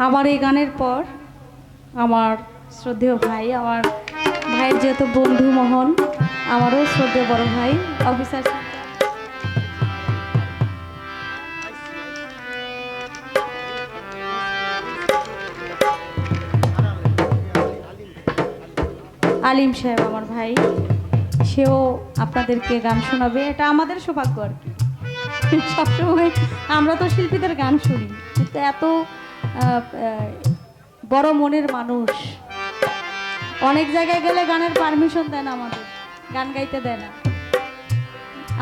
আমার এই গানের পর আমার শ্রদ্ধেয় ভাই, আমার ভাইয়ের যেহেতু বন্ধু মোহন, আমারও শ্রদ্ধেয় বড় ভাই অফিসার আলিম সাহেব আমার ভাই, সেও আপনাদেরকে গান শোনাবে। এটা আমাদের সৌভাগ্য আর কি। সবসময় আমরা তো শিল্পীদের গান শুনি, কিন্তু এত বড় মনের মানুষ অনেক জায়গায় গেলে গানের পারমিশন দেয় না, আমাদের গান গাইতে দেয় না।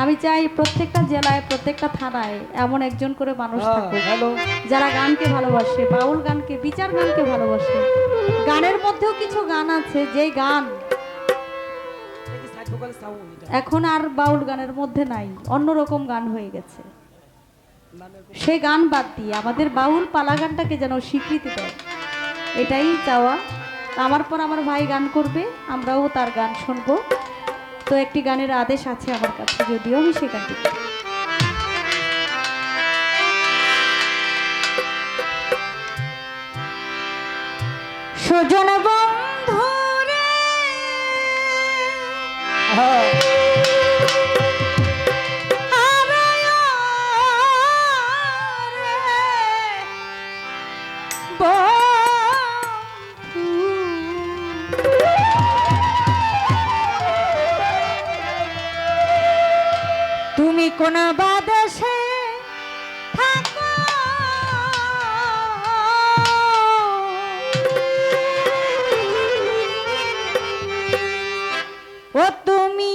আমি চাই প্রত্যেকটা জেলায়, প্রত্যেকটা থানায় এমন একজন করে মানুষ থাকুক যারা গানকে ভালোবাসে, বাউল গানকে, বিচার গানকে ভালোবাসে। গানের মধ্যেও কিছু গান আছে যে গান এখন আর বাউল গানের মধ্যে নাই, অন্যরকম গান হয়ে গেছে। সেই গান বাদ দিয়ে আমাদের বাউল পালা গানটাকে যেন স্বীকৃতি দেয়, এটাই চাওয়া। আমার পর আমার ভাই গান করবে, আমরাও তার গান শুনবো। তো একটি গানের আদেশ আছে আমার কাছে, যদিও আমি সে গানটি সজন বন্ধু রে তুমি কোন বাদেশে থাকো, ও তুমি